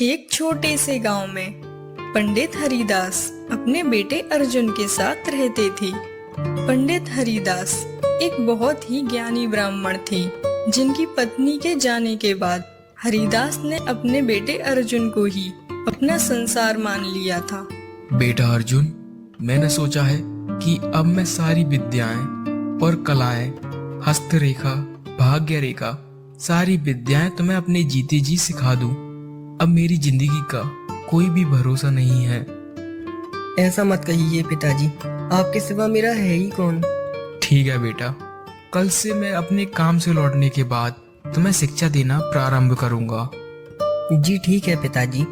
एक छोटे से गांव में पंडित हरिदास अपने बेटे अर्जुन के साथ रहते थे। पंडित हरिदास एक बहुत ही ज्ञानी ब्राह्मण थे, जिनकी पत्नी के जाने के बाद हरिदास ने अपने बेटे अर्जुन को ही अपना संसार मान लिया था। बेटा अर्जुन, मैंने सोचा है कि अब मैं सारी विद्याएं और कलाएं, हस्तरेखा, भाग्य रेखा, सारी विद्याएं तुम्हें अपने जीते जी सिखा दूं। अब मेरी जिंदगी का कोई भी भरोसा नहीं है। ऐसा मत कहिए पिताजी, आपके सिवा मेरा है ही कौन। ठीक है बेटा, कल से मैं अपने काम से लौटने के बाद तुम्हें शिक्षा देना प्रारंभ करूंगा। जी ठीक है पिताजी।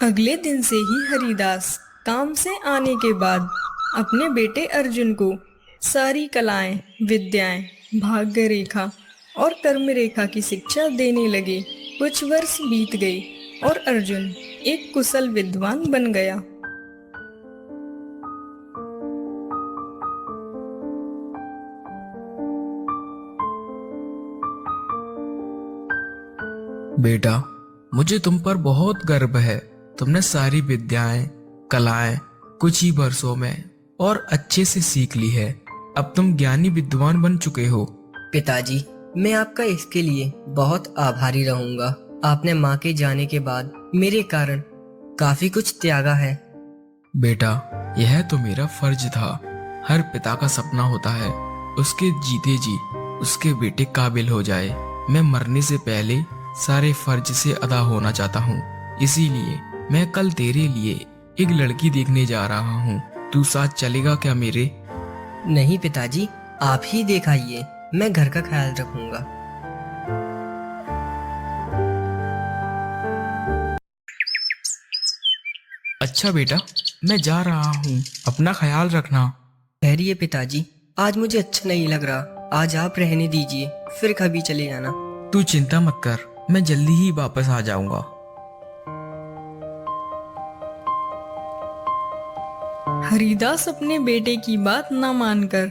अगले दिन से ही हरिदास काम से आने के बाद अपने बेटे अर्जुन को सारी कलाएं, विद्याएं, भाग्य रेखा और कर्म रेखा की शिक्षा देने लगे। कुछ वर्ष बीत गए और अर्जुन एक कुशल विद्वान बन गया। बेटा, मुझे तुम पर बहुत गर्व है। तुमने सारी विद्याएं, कलाएं कुछ ही वर्षों में और अच्छे से सीख ली है। अब तुम ज्ञानी विद्वान बन चुके हो। पिताजी, मैं आपका इसके लिए बहुत आभारी रहूंगा। आपने माँ के जाने के बाद मेरे कारण काफी कुछ त्यागा है। बेटा, यह तो मेरा फर्ज था। हर पिता का सपना होता है उसके जीते जी उसके बेटे काबिल हो जाए। मैं मरने से पहले सारे फर्ज से अदा होना चाहता हूँ। इसीलिए मैं कल तेरे लिए एक लड़की देखने जा रहा हूँ। तू साथ चलेगा क्या मेरे? नहीं पिताजी, आप ही दिखाइए, मैं घर का ख्याल रखूंगा। अच्छा बेटा, मैं जा रहा हूँ, अपना ख्याल रखना। ठहरिए पिताजी, आज मुझे अच्छा नहीं लग रहा। आज आप रहने दीजिए, फिर कभी चले जाना। तू चिंता मत कर, मैं जल्दी ही वापस आ जाऊंगा। हरिदास अपने बेटे की बात न मानकर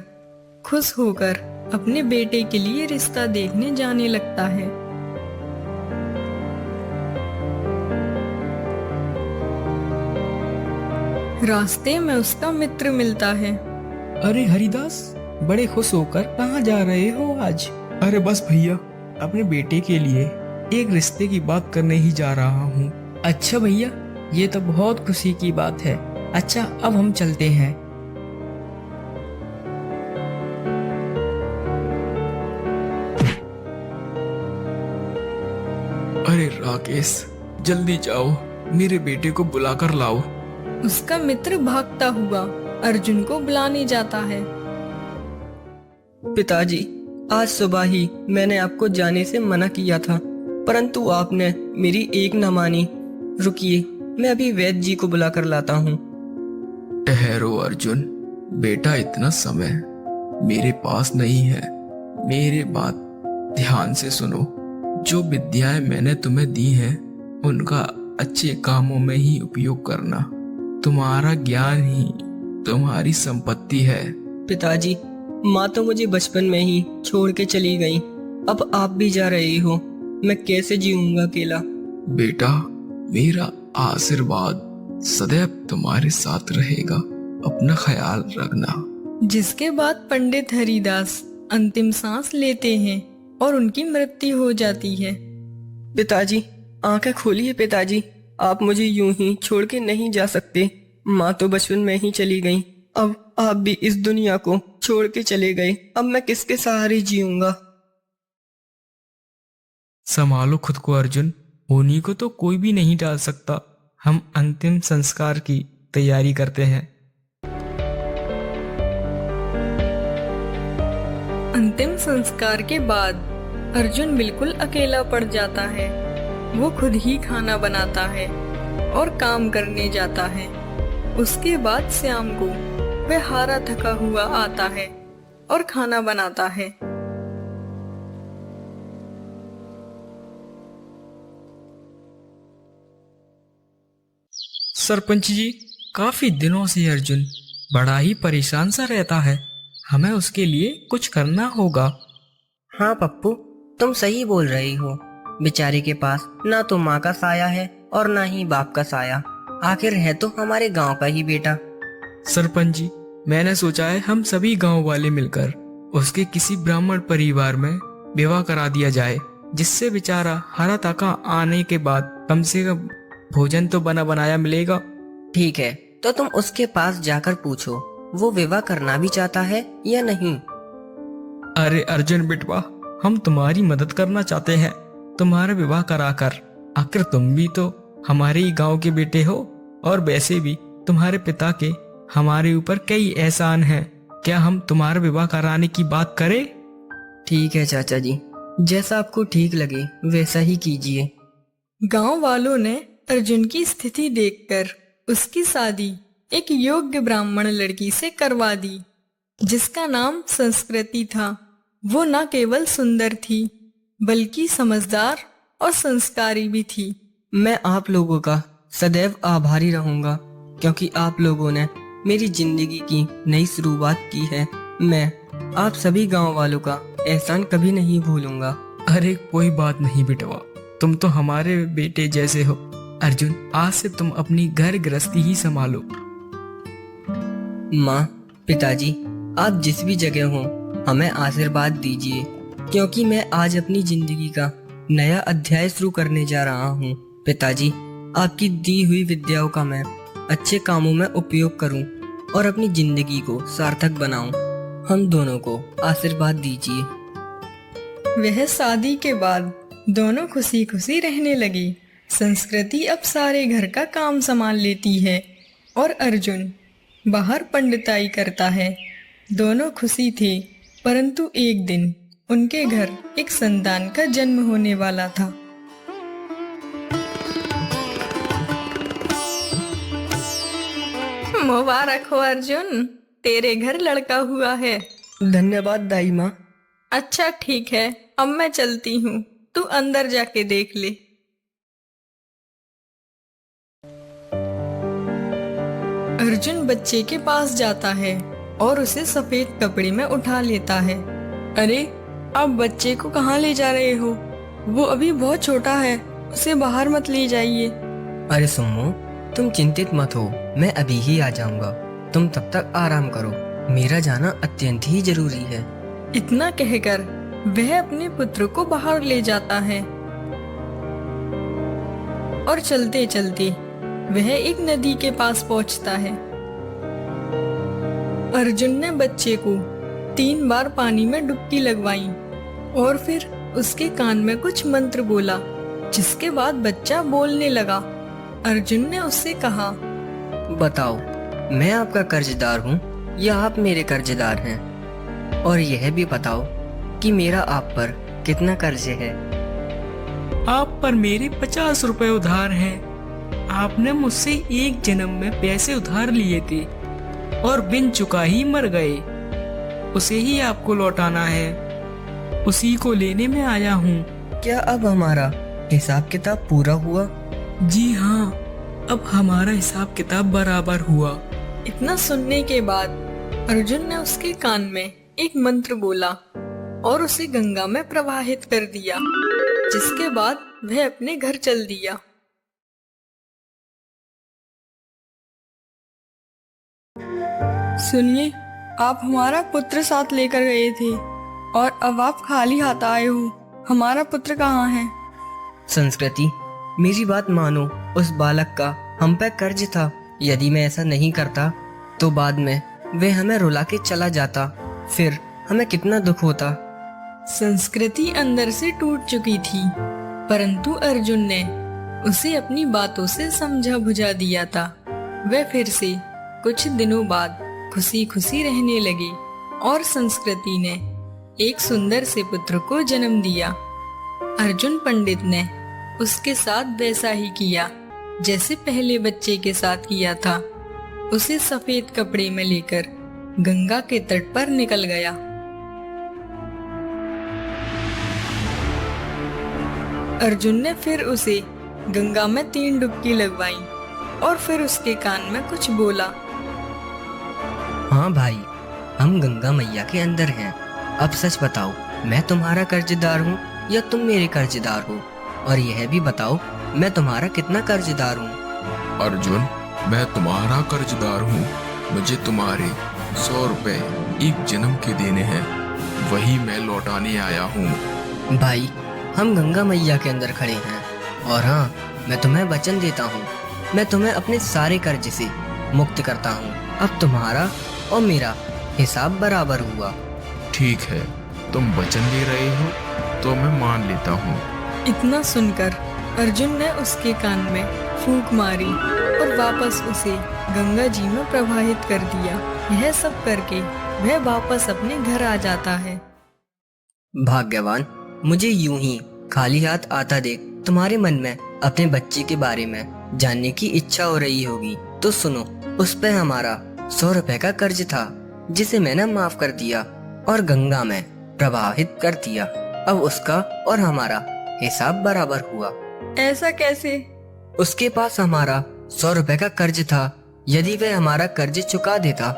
खुश होकर अपने बेटे के लिए रिश्ता देखने जाने लगता है। रास्ते में उसका मित्र मिलता है। अरे हरिदास, बड़े खुश होकर कहाँ जा रहे हो आज? अरे बस भैया, अपने बेटे के लिए एक रिश्ते की बात करने ही जा रहा हूँ। अच्छा भैया, ये तो बहुत खुशी की बात है। अच्छा, अब हम चलते हैं। अरे राकेश, जल्दी जाओ, मेरे बेटे को बुलाकर लाओ। उसका मित्र भागता हुआ अर्जुन को बुलाने जाता है। पिताजी, आज सुबह ही मैंने आपको जाने से मना किया था, परंतु आपने मेरी एक न मानी। रुकिए, मैं अभी वैद्य जी को बुला कर लाता हूँ। ठहरो अर्जुन, बेटा इतना समय मेरे पास नहीं है। मेरे बात ध्यान से सुनो। जो विद्याएं मैंने तुम्हें दी हैं, उनका अच्छे कामों में ही उपयोग करना। तुम्हारा ज्ञान ही तुम्हारी संपत्ति है। पिताजी, माँ तो मुझे बचपन में ही छोड़ के चली गई। अब आप भी जा रहे हो, मैं कैसे जीऊंगा अकेला। बेटा, मेरा आशीर्वाद सदैव तुम्हारे साथ रहेगा। अपना ख्याल रखना। जिसके बाद पंडित हरिदास अंतिम सांस लेते हैं और उनकी मृत्यु हो जाती है। पिताजी, आंखें खोलिए पिताजी, आप मुझे यूं ही छोड़ के नहीं जा सकते। माँ तो बचपन में ही चली गई, अब आप भी इस दुनिया को छोड़ के चले गए। अब मैं किसके सहारे जीऊंगा। संभालो खुद को अर्जुन, होनी को तो कोई भी नहीं टाल सकता। हम अंतिम संस्कार की तैयारी करते हैं। अंतिम संस्कार के बाद अर्जुन बिल्कुल अकेला पड़ जाता है। वो खुद ही खाना बनाता है और काम करने जाता है। उसके बाद शाम को वह हारा थका हुआ आता है और खाना बनाता है। सरपंच जी, काफी दिनों से अर्जुन बड़ा ही परेशान सा रहता है। हमें उसके लिए कुछ करना होगा। हाँ पप्पू, तुम सही बोल रही हो। बेचारी के पास ना तो माँ का साया है और ना ही बाप का साया। आखिर है तो हमारे गांव का ही बेटा। सरपंच जी, मैंने सोचा है हम सभी गांव वाले मिलकर उसके किसी ब्राह्मण परिवार में विवाह करा दिया जाए, जिससे बेचारा हरा ताका आने के बाद कम से कम भोजन तो बना बनाया मिलेगा। ठीक है, तो तुम उसके पास जाकर पूछो वो विवाह करना भी चाहता है या नहीं। अरे अर्जुन बिटवा, हम तुम्हारी मदद करना चाहते हैं, तुम्हारा विवाह कराकर। आखिर तुम भी तो हमारे ही गांव के बेटे हो, और वैसे भी तुम्हारे पिता के हमारे ऊपर कई एहसान हैं। क्या हम तुम्हारा विवाह कराने की बात करें? ठीक है चाचा जी, जैसा आपको ठीक लगे वैसा ही कीजिए। गांव वालों ने अर्जुन की स्थिति देखकर उसकी शादी एक योग्य ब्राह्मण लड़की से करवा दी, जिसका नाम संस्कृति था। वो न केवल सुंदर थी, बल्कि समझदार और संस्कारी भी थी। मैं आप लोगों का सदैव आभारी रहूंगा, क्योंकि आप लोगों ने मेरी जिंदगी की नई शुरुआत की है। मैं आप सभी गांव वालों का एहसान कभी नहीं भूलूंगा। अरे कोई बात नहीं बिटवा, तुम तो हमारे बेटे जैसे हो। अर्जुन, आज से तुम अपनी घर गृहस्थी ही संभालो। माँ, पिताजी, आप जिस भी जगह हो हमें आशीर्वाद दीजिए, क्योंकि मैं आज अपनी जिंदगी का नया अध्याय शुरू करने जा रहा हूँ। पिताजी, आपकी दी हुई विद्याओं का मैं अच्छे कामों में उपयोग करूँ और अपनी जिंदगी को सार्थक बनाऊं। हम दोनों को आशीर्वाद दीजिए। वह शादी के बाद दोनों खुशी खुशी रहने लगी। संस्कृति अब सारे घर का काम संभाल लेती है और अर्जुन बाहर पंडिताई करता है। दोनों खुशी थे, परंतु एक दिन उनके घर एक संतान का जन्म होने वाला था। मुबारक हो अर्जुन, तेरे घर लड़का हुआ है। धन्यवाद दाई माँ। अच्छा ठीक है, अब मैं चलती हूँ, तू अंदर जाके देख ले। अर्जुन बच्चे के पास जाता है और उसे सफेद कपड़े में उठा लेता है। अरे, आप बच्चे को कहाँ ले जा रहे हो? वो अभी बहुत छोटा है, उसे बाहर मत ले जाइए। अरे सुम्मो, तुम चिंतित मत हो, मैं अभी ही आ जाऊंगा। तुम तब तक आराम करो, मेरा जाना अत्यंत ही जरूरी है। इतना कहकर वह अपने पुत्र को बाहर ले जाता है और चलते चलते वह एक नदी के पास पहुंचता है। अर्जुन ने बच्चे को 3 बार पानी में डुबकी लगवाई और फिर उसके कान में कुछ मंत्र बोला, जिसके बाद बच्चा बोलने लगा। अर्जुन ने उससे कहा, बताओ, मैं आपका कर्जदार हूँ या आप मेरे कर्जदार हैं? और यह भी बताओ कि मेरा आप पर कितना कर्ज है? आप पर मेरे 50 रुपए उधार हैं। आपने मुझसे एक जन्म में पैसे उधार लिए थे और बिन चुका ही मर गए। उसे ही आपको लौटाना है, उसी को लेने में आया हूँ। क्या अब हमारा हिसाब किताब पूरा हुआ? जी हाँ, अब हमारा हिसाब किताब बराबर हुआ। इतना सुनने के बाद अर्जुन ने उसके कान में एक मंत्र बोला और उसे गंगा में प्रवाहित कर दिया, जिसके बाद वह अपने घर चल दिया। सुनिए, आप हमारा पुत्र साथ लेकर गए थे और अब आप खाली हाथ आए हो। हमारा पुत्र कहाँ है? संस्कृति, मेरी बात मानो, उस बालक का हम पे कर्ज था। यदि मैं ऐसा नहीं करता तो बाद में वह हमें रुला के चला जाता, फिर हमें कितना दुख होता। संस्कृति अंदर से टूट चुकी थी, परंतु अर्जुन ने उसे अपनी बातों से समझा बुझा दिया था। वह फिर से कुछ दिनों बाद खुशी खुशी रहने लगी और संस्कृति ने एक सुंदर से पुत्र को जन्म दिया। अर्जुन पंडित ने उसके साथ वैसा ही किया जैसे पहले बच्चे के साथ किया था। उसे सफेद कपड़े में लेकर गंगा के तट पर निकल गया। अर्जुन ने फिर उसे गंगा में 3 डुबकी लगवाई और फिर उसके कान में कुछ बोला। हाँ भाई, हम गंगा मैया के अंदर हैं। अब सच बताओ, मैं तुम्हारा कर्जदार हूँ या तुम मेरे कर्जदार हो? और यह भी बताओ, मैं तुम्हारा कितना कर्जदार हूँ? अर्जुन, मैं तुम्हारा कर्जदार हूँ। मुझे तुम्हारे 100 रुपए एक जन्म के देने हैं, वही मैं लौटाने आया हूँ। भाई, हम गंगा मैया के अंदर खड़े हैं और हाँ, मैं तुम्हें वचन देता हूँ, मैं तुम्हें अपने सारे कर्ज से मुक्त करता हूँ। अब तुम्हारा और मेरा हिसाब बराबर हुआ। ठीक है, तुम वचन दे रहे हो तो मैं मान लेता हूँ। इतना सुनकर अर्जुन ने उसके कान में फूंक मारी और वापस उसे गंगा जी में प्रवाहित कर दिया। यह सब करके वह वापस अपने घर आ जाता है। भाग्यवान, मुझे यूं ही खाली हाथ आता देख तुम्हारे मन में अपने बच्चे के बारे में जानने की इच्छा हो रही होगी। तो सुनो, उस पे हमारा 100 रुपए का कर्ज था, जिसे मैंने माफ कर दिया और गंगा में प्रवाहित कर दिया। अब उसका और हमारा हिसाब बराबर हुआ। ऐसा कैसे? उसके पास हमारा 100 रुपए का कर्ज था। यदि वह हमारा कर्ज चुका देता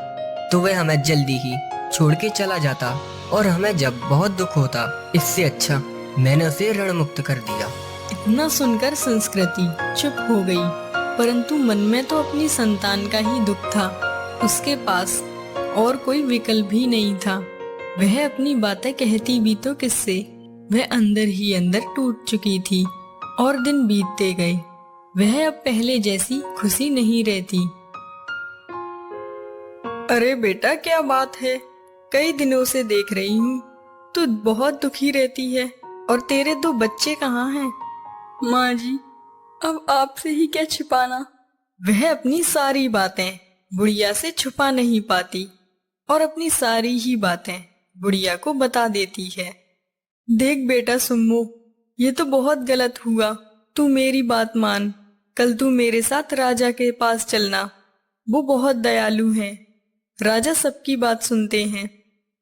तो वह हमें जल्दी ही छोड़ के चला जाता और हमें जब बहुत दुख होता, इससे अच्छा मैंने उसे ऋण मुक्त कर दिया। इतना सुनकर संस्कृति चुप हो गई, परंतु मन में तो अपनी संतान का ही दुख था। उसके पास और कोई विकल्प भी नहीं था। वह अपनी बातें कहती भी तो किससे? वह अंदर ही अंदर टूट चुकी थी और दिन बीतते गए। वह अब पहले जैसी खुशी नहीं रहती। अरे बेटा, क्या बात है? कई दिनों से देख रही हूँ, तू बहुत दुखी रहती है। और तेरे 2 बच्चे कहाँ हैं? माँ जी, अब आपसे ही क्या छिपाना। वह अपनी सारी बातें बुढ़िया से छुपा नहीं पाती और अपनी सारी ही बातें बुढ़िया को बता देती है। देख बेटा सुम्मू, ये तो बहुत गलत हुआ। तू मेरी बात मान। कल तू मेरे साथ राजा के पास चलना। वो बहुत दयालु हैं। राजा सबकी बात सुनते हैं।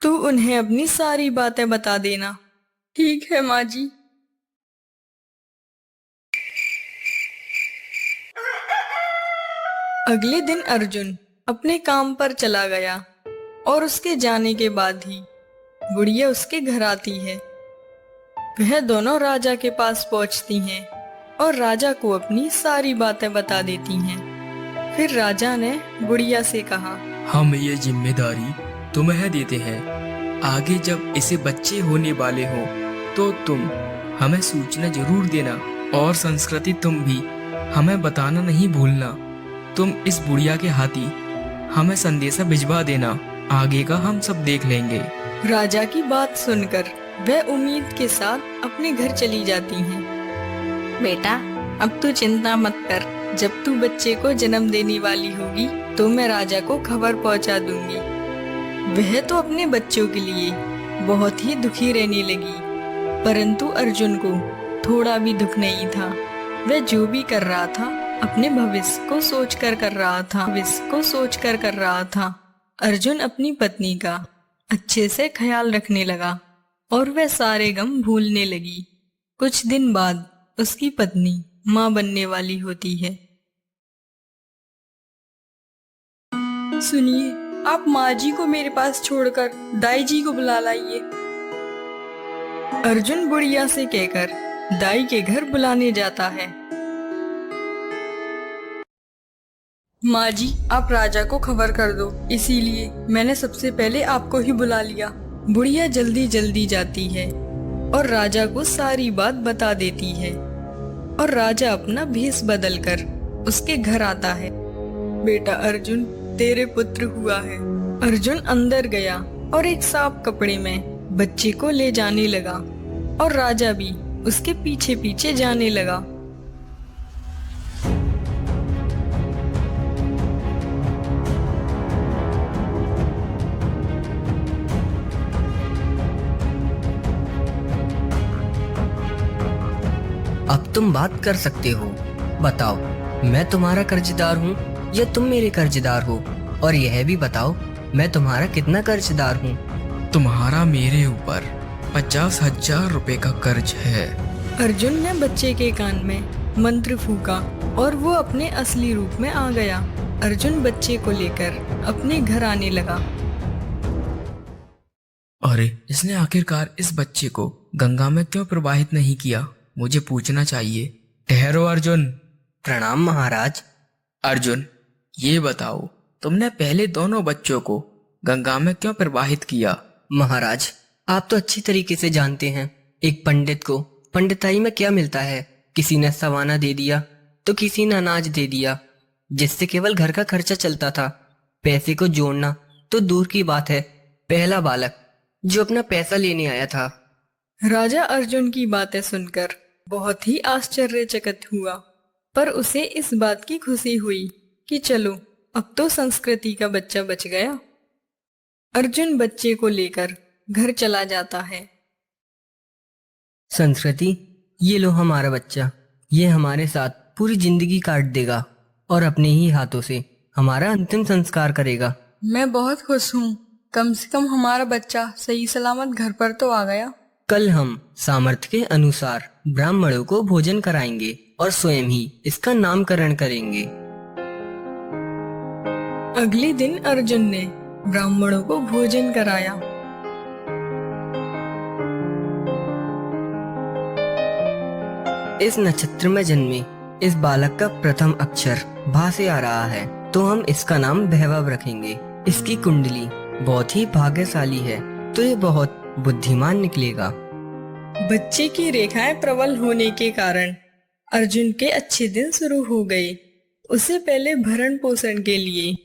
तू उन्हें अपनी सारी बातें बता देना। ठीक है माँ जी। अगले दिन अर्जुन अपने काम पर चला गया और उसके जाने के बाद ही बुढ़िया उसके घर आती है। वह दोनों राजा के पास पहुंचती हैं और राजा को अपनी सारी बातें बता देती हैं। फिर राजा ने बुढ़िया से कहा, हम ये जिम्मेदारी तुम्हें देते हैं। आगे जब इसे बच्चे होने वाले हो तो तुम हमें सूचना जरूर देना और संस्कृति तुम भी हमें बताना नहीं भूलना। तुम इस बुढ़िया के हाथी हमें संदेशा भिजवा देना। आगे का हम सब देख लेंगे। राजा की बात सुनकर वह उम्मीद के साथ अपने घर चली जाती हैं। बेटा, अब तू चिंता मत कर। जब तू बच्चे को जन्म देने वाली होगी तो मैं राजा को खबर पहुंचा दूंगी। वह तो अपने बच्चों के लिए बहुत ही दुखी रहने लगी, परंतु अर्जुन को थोड़ा भी दुख नहीं था। वह जो भी कर रहा था अपने भविष्य को सोचकर कर रहा था। अर्जुन अपनी पत्नी का अच्छे से ख्याल रखने लगा और वह सारे गम भूलने लगी। कुछ दिन बाद उसकी पत्नी माँ बनने वाली होती है। सुनिए, आप माँ जी को मेरे पास छोड़कर दाई जी को बुला लाइए। अर्जुन बुढ़िया से कहकर दाई के घर बुलाने जाता है। माँ जी, आप राजा को खबर कर दो, इसीलिए मैंने सबसे पहले आपको ही बुला लिया। बुढ़िया जल्दी जल्दी जाती है और राजा को सारी बात बता देती है और राजा अपना भेष बदलकर उसके घर आता है। बेटा अर्जुन, तेरे पुत्र हुआ है। अर्जुन अंदर गया और एक साफ कपड़े में बच्चे को ले जाने लगा और राजा भी उसके पीछे पीछे जाने लगा। अब तुम बात कर सकते हो। बताओ, मैं तुम्हारा कर्जदार हूँ या तुम मेरे कर्जदार हो? और यह भी बताओ, मैं तुम्हारा कितना कर्जदार हूँ? तुम्हारा मेरे ऊपर 50,000 रुपए का कर्ज है। अर्जुन ने बच्चे के कान में मंत्र फूका और वो अपने असली रूप में आ गया। अर्जुन बच्चे को लेकर अपने घर आने लगा। अरे, इसने आखिरकार इस बच्चे को गंगा में क्यों प्रवाहित नहीं किया? मुझे पूछना चाहिए। ठहरो अर्जुन। प्रणाम महाराज। अर्जुन, ये बताओ, तुमने पहले दोनों बच्चों को गंगा में क्यों प्रवाहित किया? महाराज, आप तो अच्छी तरीके से जानते हैं, एक पंडित को पंडिताई में क्या मिलता है। किसी ने सवाना दे दिया तो किसी ने अनाज दे दिया, जिससे केवल घर का खर्चा चलता था। पैसे को जोड़ना तो दूर की बात है। पहला बालक जो अपना पैसा लेने आया था। राजा अर्जुन की बातें सुनकर बहुत ही आश्चर्यचकित हुआ, पर उसे इस बात की खुशी हुई कि चलो, अब तो संस्कृति का बच्चा बच गया। अर्जुन बच्चे को लेकर घर चला जाता है। संस्कृति, ये लो हमारा बच्चा, ये हमारे साथ पूरी जिंदगी काट देगा और अपने ही हाथों से हमारा अंतिम संस्कार करेगा। मैं बहुत खुश हूँ, कम से कम हमारा बच्चा सही सलामत घर पर तो आ गया। कल हम सामर्थ्य के अनुसार ब्राह्मणों को भोजन कराएंगे और स्वयं ही इसका नामकरण करेंगे। अगले दिन अर्जुन ने ब्राह्मणों को भोजन कराया। इस नक्षत्र में जन्मे इस बालक का प्रथम अक्षर भा से आ रहा है, तो हम इसका नाम वैभव रखेंगे। इसकी कुंडली बहुत ही भाग्यशाली है, तो ये बहुत बुद्धिमान निकलेगा। बच्चे की रेखाएं प्रबल होने के कारण अर्जुन के अच्छे दिन शुरू हो गए। उसे पहले भरण पोषण के लिए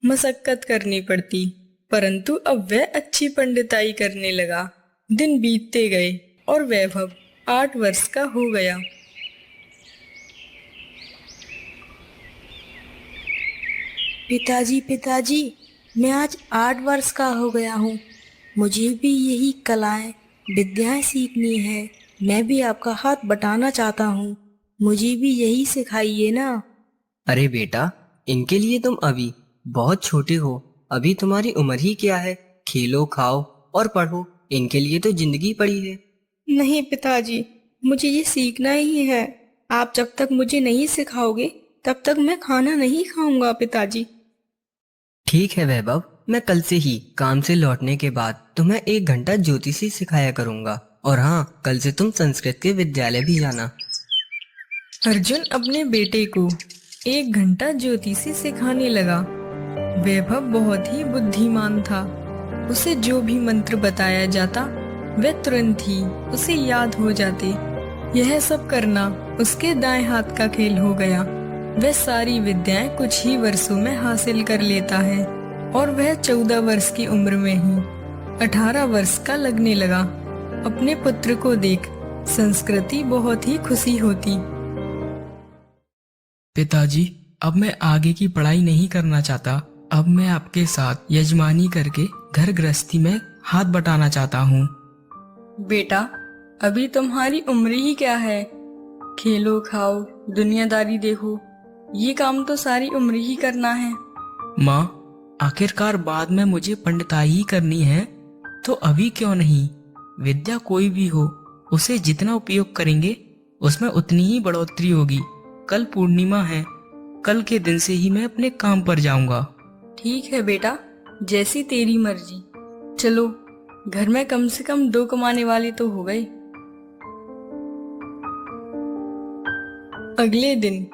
मशक्कत करनी पड़ती, परंतु अब वह अच्छी पंडिताई करने लगा। दिन बीतते गए और वैभव 8 वर्ष का हो गया। पिताजी पिताजी, मैं आज 8 वर्ष का हो गया हूँ। मुझे भी यही कलाएं विद्याएं सीखनी है। मैं भी आपका हाथ बटाना चाहता हूँ, मुझे भी यही सिखाइए ना। अरे बेटा, इनके लिए तुम अभी बहुत छोटे हो। अभी तुम्हारी उम्र ही क्या है? खेलो, खाओ और पढ़ो। इनके लिए तो जिंदगी पड़ी है। नहीं पिताजी, मुझे ये सीखना ही है। आप जब तक मुझे नहीं सिखाओगे तब तक मैं खाना नहीं खाऊंगा पिताजी। ठीक है वैभव, मैं कल से ही काम से लौटने के बाद तुम्हें 1 घंटा ज्योतिषी सिखाया करूंगा। और हाँ, कल से तुम संस्कृत के विद्यालय भी जाना। अर्जुन अपने बेटे को 1 घंटा ज्योतिषी सिखाने लगा। वैभव बहुत ही बुद्धिमान था। उसे जो भी मंत्र बताया जाता वह तुरंत ही उसे याद हो जाते। यह सब करना उसके दाएं हाथ का खेल हो गया। वह सारी विद्याएं कुछ ही वर्षों में हासिल कर लेता है और वह 14 वर्ष की उम्र में ही 18 वर्ष का लगने लगा। अपने पुत्र को देख संस्कृति बहुत ही खुशी होती। पिताजी, अब मैं आगे की पढ़ाई नहीं करना चाहता। अब मैं आपके साथ यजमानी करके घर गृहस्थी में हाथ बटाना चाहता हूँ। बेटा, अभी तुम्हारी उम्र ही क्या है? खेलो, खाओ, दुनियादारी देखो, ये काम तो सारी उम्र ही करना है। माँ, आखिरकार बाद में मुझे पंडिताई ही करनी है, तो अभी क्यों नहीं? विद्या कोई भी हो, उसे जितना उपयोग करेंगे उसमें उतनी ही बढ़ोतरी होगी। कल पूर्णिमा है, कल के दिन से ही मैं अपने काम पर जाऊंगा। ठीक है बेटा, जैसी तेरी मर्जी। चलो, घर में कम से कम 2 कमाने वाले तो हो गए। अगले दिन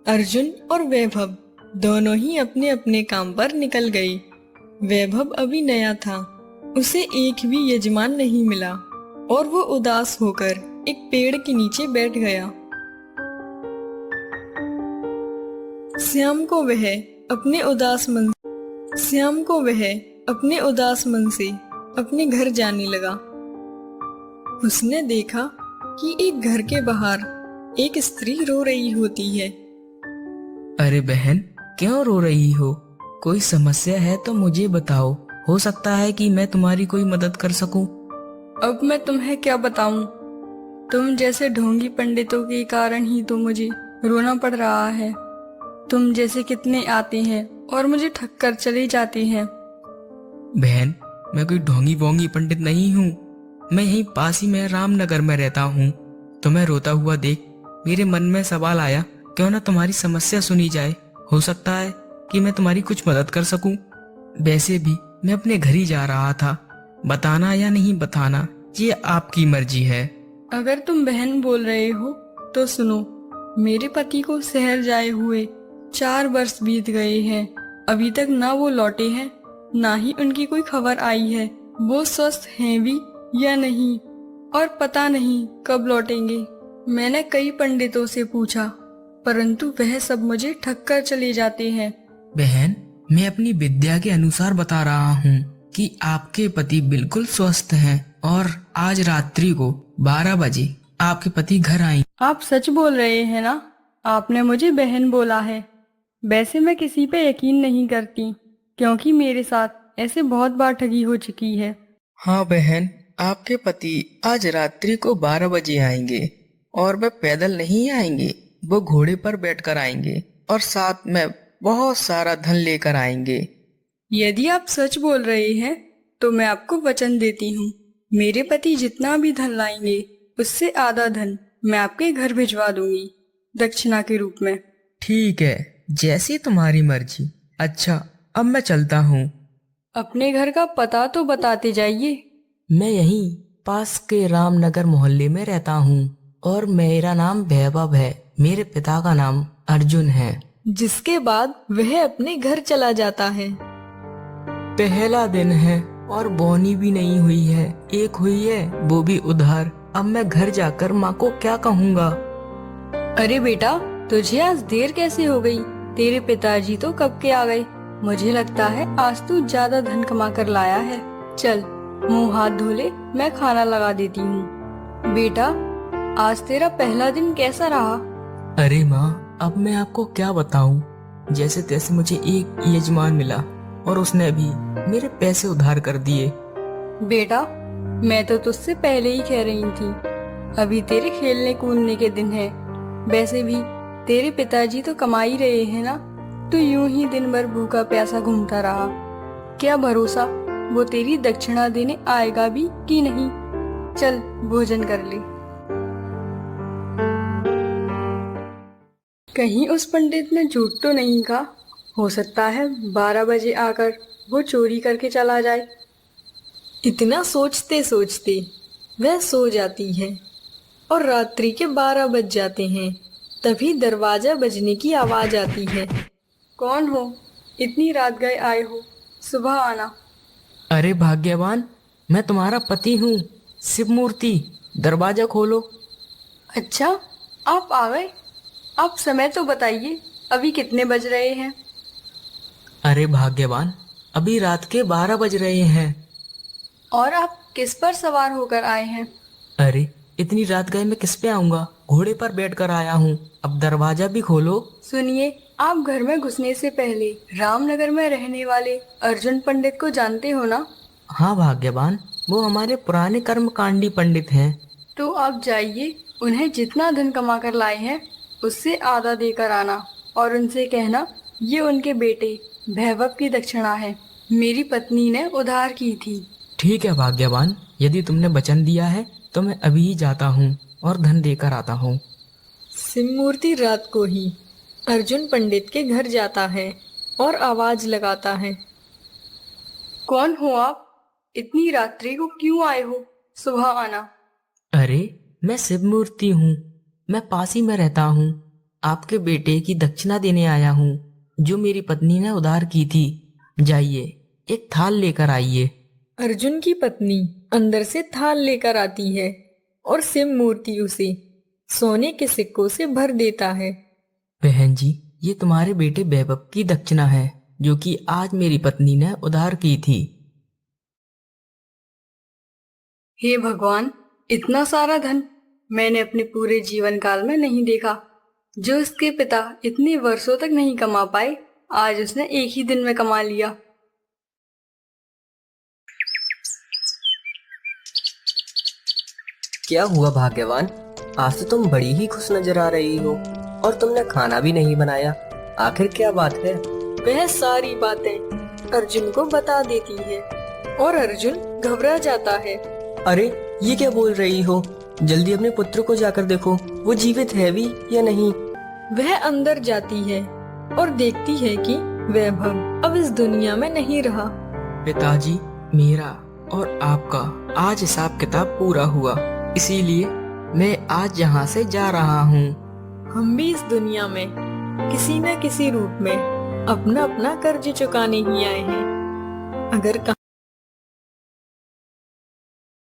अर्जुन और वैभव दोनों ही अपने अपने काम पर निकल गए। वैभव अभी नया था, उसे एक भी यजमान नहीं मिला और वो उदास होकर एक पेड़ के नीचे बैठ गया। श्याम को वह अपने उदास मन से अपने घर जाने लगा। उसने देखा कि एक घर के बाहर एक स्त्री रो रही होती है। अरे बहन, क्यों रो रही हो? कोई समस्या है तो मुझे बताओ, हो सकता है कि मैं तुम्हारी कोई मदद कर सकूं। अब मैं तुम्हें क्या बताऊं? तुम जैसे ढोंगी पंडितों के कारण ही तो मुझे रोना पड़ रहा है। तुम जैसे कितने आते हैं और मुझे ठग कर चले जाते हैं। बहन, मैं कोई ढोंगी बोंगी पंडित नहीं हूँ। मैं यहीं पास ही में रामनगर में रहता हूँ। तुम्हें रोता हुआ देख मेरे मन में सवाल आया, क्यों ना तुम्हारी समस्या सुनी जाए। हो सकता है कि मैं तुम्हारी कुछ मदद कर सकूं। वैसे भी मैं अपने घर ही जा रहा था, बताना या नहीं बताना ये आपकी मर्जी है। अगर तुम बहन बोल रहे हो तो सुनो, मेरे पति को शहर जाए हुए 4 वर्ष बीत गए हैं। अभी तक ना वो लौटे हैं, ना ही उनकी कोई खबर आई है। वो स्वस्थ हैं भी या नहीं, और पता नहीं कब लौटेंगे। मैंने कई पंडितों से पूछा, परंतु वह सब मुझे ठग कर चले जाते हैं। बहन, मैं अपनी विद्या के अनुसार बता रहा हूँ कि आपके पति बिल्कुल स्वस्थ हैं और आज रात्रि को 12 बजे आपके पति घर आएंगे। आप सच बोल रहे हैं ना? आपने मुझे बहन बोला है। वैसे मैं किसी पे यकीन नहीं करती, क्योंकि मेरे साथ ऐसे बहुत बार ठगी हो चुकी है। हाँ बहन, आपके पति आज रात्रि को 12 बजे आएंगे और वह पैदल नहीं आएंगे, वो घोड़े पर बैठकर आएंगे और साथ में बहुत सारा धन लेकर आएंगे। यदि आप सच बोल रहे हैं तो मैं आपको वचन देती हूँ, मेरे पति जितना भी धन लाएंगे उससे आधा धन मैं आपके घर भिजवा दूंगी दक्षिणा के रूप में। ठीक है, जैसी तुम्हारी मर्जी। अच्छा, अब मैं चलता हूँ। अपने घर का पता तो बताते जाइए। मैं यहीं पास के रामनगर मोहल्ले में रहता हूँ और मेरा नाम वैभव है। मेरे पिता का नाम अर्जुन है। जिसके बाद वह अपने घर चला जाता है। पहला दिन है और बोनी भी नहीं हुई है, एक हुई है वो भी उधार। अब मैं घर जाकर माँ को क्या कहूँगा? अरे बेटा, तुझे आज देर कैसे हो गई? तेरे पिताजी तो कब के आ गए। मुझे लगता है आज तू ज्यादा धन कमा कर लाया है। चल मुंह हाथ धो ले, मैं खाना लगा देती हूँ। बेटा, आज तेरा पहला दिन कैसा रहा? अरे माँ, अब मैं आपको क्या बताऊं? जैसे तैसे मुझे एक यजमान मिला और उसने भी मेरे पैसे उधार कर दिए। बेटा, मैं तो तुझसे पहले ही कह रही थी, अभी तेरे खेलने कूदने के दिन है। वैसे भी तेरे पिताजी तो कमा ही रहे हैं ना, तो यूं ही दिन भर भूखा प्यासा घूमता रहा। क्या भरोसा वो तेरी दक्षिणा देने आएगा भी कि नहीं। चल भोजन कर ले। कहीं उस पंडित ने झूठ तो नहीं कहा? हो सकता है 12 बजे आकर वो चोरी करके चला जाए। इतना सोचते सोचते वह सो जाती है और रात्रि के 12 बज जाते हैं। तभी दरवाजा बजने की आवाज आती है। कौन हो? इतनी रात गए आए हो, सुबह आना। अरे भाग्यवान, मैं तुम्हारा पति हूँ, शिव मूर्ति। दरवाजा खोलो। अच्छा, आप आ गए। आप समय तो बताइए, अभी कितने बज रहे हैं? अरे भाग्यवान, अभी रात के 12 बज रहे हैं। और आप किस पर सवार होकर आए हैं? अरे इतनी रात गए मैं किस पे आऊंगा? घोड़े पर बैठकर आया हूँ। अब दरवाजा भी खोलो। सुनिए, आप घर में घुसने से पहले रामनगर में रहने वाले अर्जुन पंडित को जानते हो ना? हाँ भाग्यवान, वो हमारे पुराने कर्मकांडी पंडित हैं। तो आप जाइए, उन्हें जितना धन कमा कर लाए हैं उससे आधा देकर आना और उनसे कहना ये उनके बेटे वैभव की दक्षिणा है, मेरी पत्नी ने उधार की थी। ठीक है भाग्यवान, यदि तुमने वचन दिया है तो मैं अभी ही जाता हूँ और धन देकर आता हूँ। शिवमूर्ति रात को ही अर्जुन पंडित के घर जाता है और आवाज लगाता है। कौन हो आप? इतनी रात्रि को क्यों आए हो? सुबह आना। अरे मैं शिव मूर्ति हूँ, मैं पास ही में रहता हूँ। आपके बेटे की दक्षिणा देने आया हूँ जो मेरी पत्नी ने उधार की थी। जाइए एक थाल लेकर आइए। अर्जुन की पत्नी अंदर से थाल लेकर आती है और शिव मूर्ति उसे सोने के सिक्कों से भर देता है। बहन जी, ये तुम्हारे बेटे वैभव की दक्षिणा है जो कि आज मेरी पत्नी ने उधार की थी। हे भगवान, इतना सारा धन मैंने अपने पूरे जीवन काल में नहीं देखा। जो इसके पिता इतने वर्षों तक नहीं कमा पाए, आज उसने एक ही दिन में कमा लिया। क्या हुआ भाग्यवान, आज तो तुम बड़ी ही खुश नजर आ रही हो और तुमने खाना भी नहीं बनाया। आखिर क्या बात है? वह सारी बातें अर्जुन को बता देती है और अर्जुन घबरा जाता है। अरे ये क्या बोल रही हो? जल्दी अपने पुत्र को जाकर देखो, वो जीवित है भी या नहीं। वह अंदर जाती है और देखती है कि वैभव अब इस दुनिया में नहीं रहा। पिताजी, मेरा और आपका आज हिसाब किताब पूरा हुआ, इसीलिए मैं आज यहाँ से जा रहा हूँ। हम भी इस दुनिया में किसी न किसी रूप में अपना अपना कर्ज चुकाने ही आए हैं। अगर